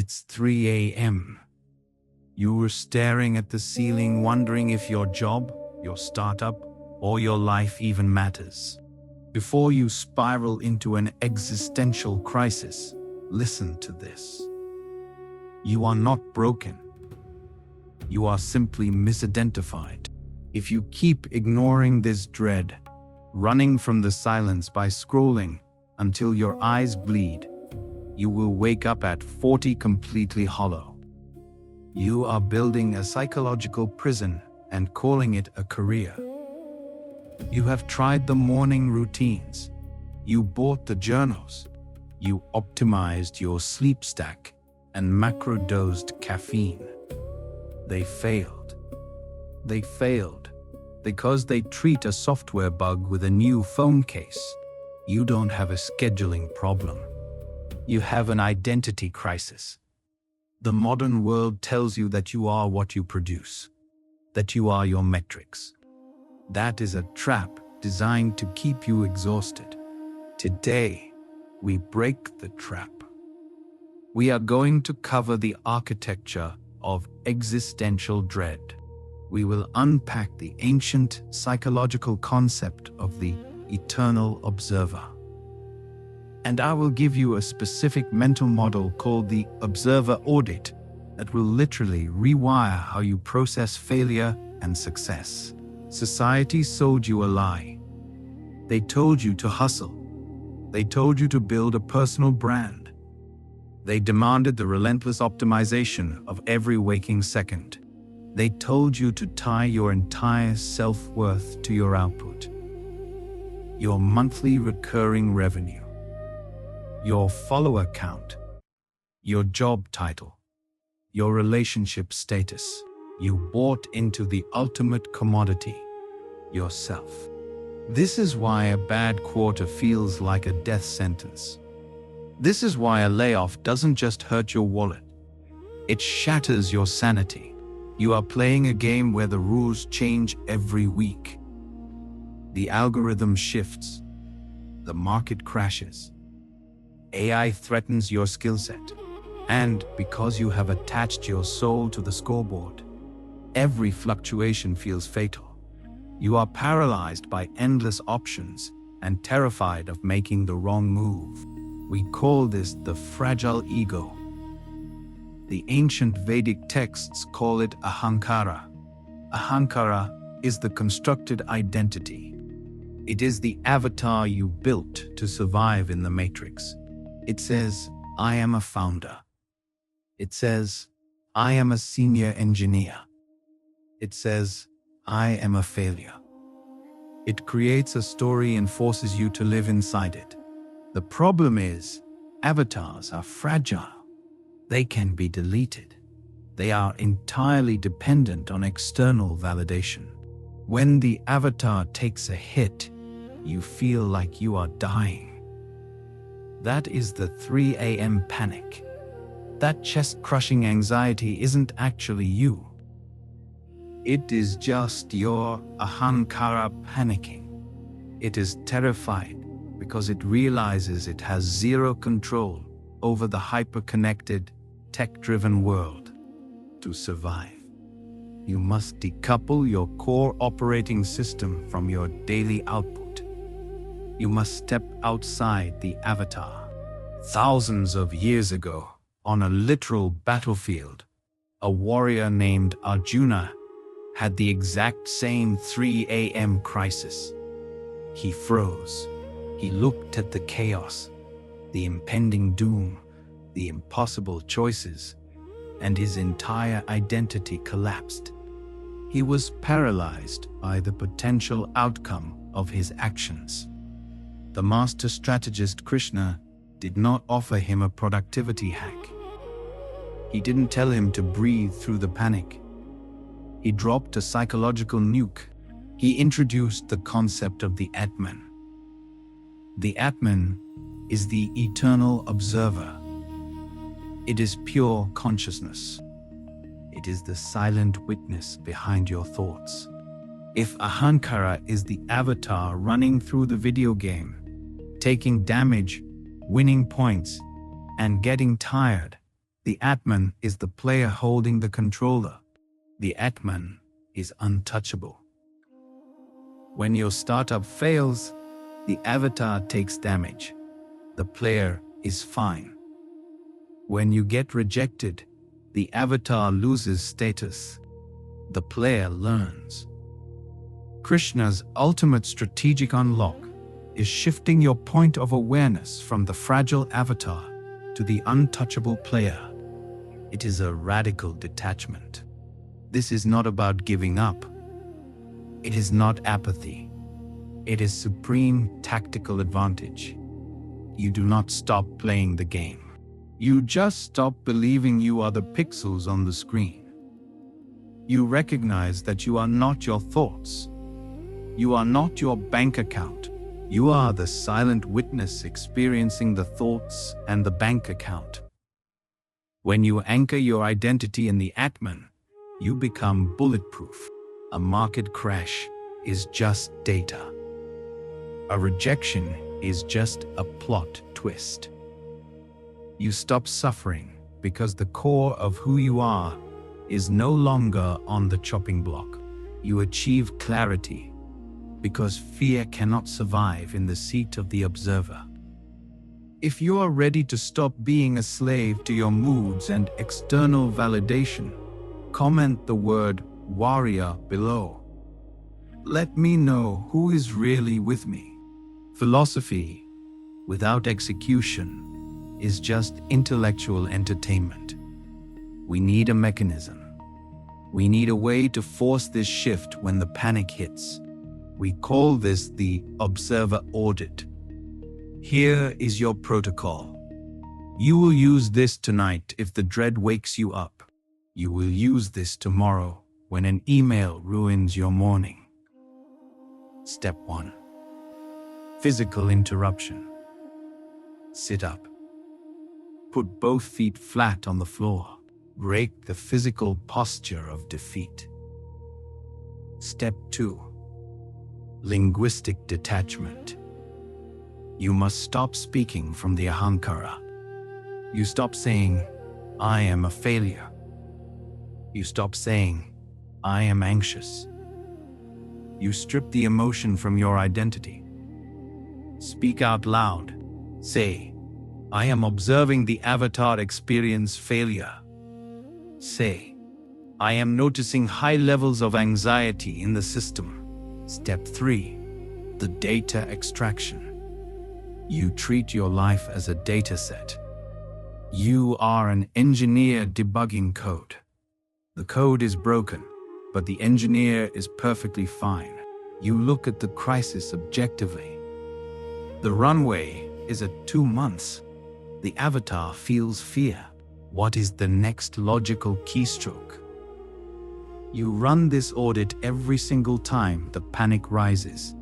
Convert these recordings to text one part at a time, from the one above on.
It's 3 a.m. You were staring at the ceiling, wondering if your job, your startup, or your life even matters. Before you spiral into an existential crisis, listen to this. You are not broken. You are simply misidentified. If you keep ignoring this dread, running from the silence by scrolling until your eyes bleed, you will wake up at 40 completely hollow. You are building a psychological prison and calling it a career. You have tried the morning routines. You bought the journals. You optimized your sleep stack and macro-dosed caffeine. They failed. They failed because they treat a software bug with a new phone case. You don't have a scheduling problem. You have an identity crisis. The modern world tells you that you are what you produce, that you are your metrics. That is a trap designed to keep you exhausted. Today, we break the trap. We are going to cover the architecture of existential dread. We will unpack the ancient psychological concept of the eternal observer. And I will give you a specific mental model called the observer audit that will literally rewire how you process failure and success. Society sold you a lie. They told you to hustle. They told you to build a personal brand. They demanded the relentless optimization of every waking second. They told you to tie your entire self-worth to your output, your monthly recurring revenue, your follower count, your job title, your relationship status. You bought into the ultimate commodity, yourself. This is why a bad quarter feels like a death sentence. This is why a layoff doesn't just hurt your wallet. It shatters your sanity. You are playing a game where the rules change every week. The algorithm shifts. The market crashes. AI threatens your skill set. And because you have attached your soul to the scoreboard, every fluctuation feels fatal. You are paralyzed by endless options and terrified of making the wrong move. We call this the fragile ego. The ancient Vedic texts call it Ahankara. Ahankara is the constructed identity. It is the avatar you built to survive in the matrix. It says, I am a founder. It says, I am a senior engineer. It says, I am a failure. It creates a story and forces you to live inside it. The problem is, avatars are fragile. They can be deleted. They are entirely dependent on external validation. When the avatar takes a hit, you feel like you are dying. That is the 3 a.m. panic. That chest-crushing anxiety isn't actually you. It is just your Ahankara panicking. It is terrified because it realizes it has zero control over the hyper-connected, tech-driven world. To survive, you must decouple your core operating system from your daily output. You must step outside the avatar. Thousands of years ago, on a literal battlefield, a warrior named Arjuna had the exact same 3 a.m. crisis. He froze. He looked at the chaos, the impending doom, the impossible choices, and his entire identity collapsed. He was paralyzed by the potential outcome of his actions. The master strategist Krishna did not offer him a productivity hack. He didn't tell him to breathe through the panic. He dropped a psychological nuke. He introduced the concept of the Atman. The Atman is the eternal observer. It is pure consciousness. It is the silent witness behind your thoughts. If Ahankara is the avatar running through the video game, taking damage, winning points, and getting tired, The Atman is the player holding the controller. The Atman is untouchable. When your startup fails, the avatar takes damage. The player is fine. When you get rejected, the avatar loses status. The player learns. Krishna's ultimate strategic unlock is shifting your point of awareness from the fragile avatar to the untouchable player. It is a radical detachment. This is not about giving up. It is not apathy. It is supreme tactical advantage. You do not stop playing the game. You just stop believing you are the pixels on the screen. You recognize that you are not your thoughts. You are not your bank account. You are the silent witness experiencing the thoughts and the bank account. When you anchor your identity in the Atman, you become bulletproof. A market crash is just data. A rejection is just a plot twist. You stop suffering because the core of who you are is no longer on the chopping block. You achieve clarity because fear cannot survive in the seat of the observer. If you are ready to stop being a slave to your moods and external validation, comment the word warrior below. Let me know who is really with me. Philosophy without execution is just intellectual entertainment. We need a mechanism. We need a way to force this shift when the panic hits. We call this the observer audit. Here is your protocol. You will use this tonight if the dread wakes you up. You will use this tomorrow when an email ruins your morning. Step 1. Physical interruption. Sit up. Put both feet flat on the floor. Break the physical posture of defeat. Step 2. Linguistic detachment. You must stop speaking from the Ahankara. You stop saying, I am a failure. You stop saying, I am anxious. You strip the emotion from your identity. Speak out loud. Say, I am observing the avatar experience failure. Say, I am noticing high levels of anxiety in the system. Step 3. The data extraction. You treat your life as a data set. You are an engineer debugging code. The code is broken, but the engineer is perfectly fine. You look at the crisis objectively. The runway is at 2 months. The avatar feels fear. What is the next logical keystroke? You run this audit every single time the panic rises.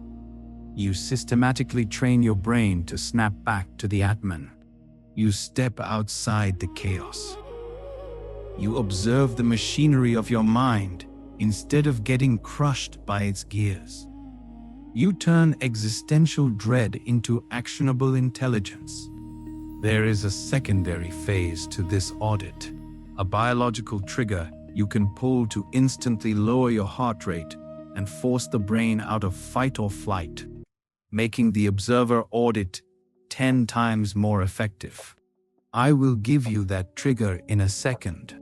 You systematically train your brain to snap back to the Atman. You step outside the chaos. You observe the machinery of your mind instead of getting crushed by its gears. You turn existential dread into actionable intelligence. There is a secondary phase to this audit, a biological trigger you can pull to instantly lower your heart rate and force the brain out of fight or flight, making the observer audit 10 times more effective. I will give you that trigger in a second,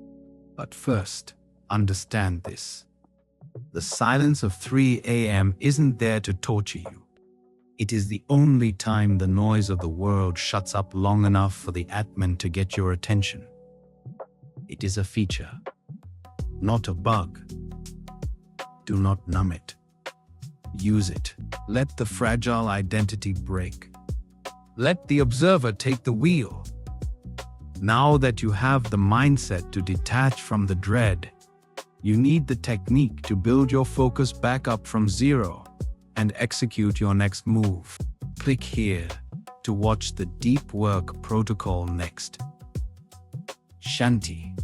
but first, understand this. The silence of 3 a.m. isn't there to torture you. It is the only time the noise of the world shuts up long enough for the Atman to get your attention. It is a feature, not a bug. Do not numb it. Use it. Let the fragile identity break. Let the observer take the wheel. Now that you have the mindset to detach from the dread, you need the technique to build your focus back up from zero and execute your next move. Click here to watch the deep work protocol next. Shanti.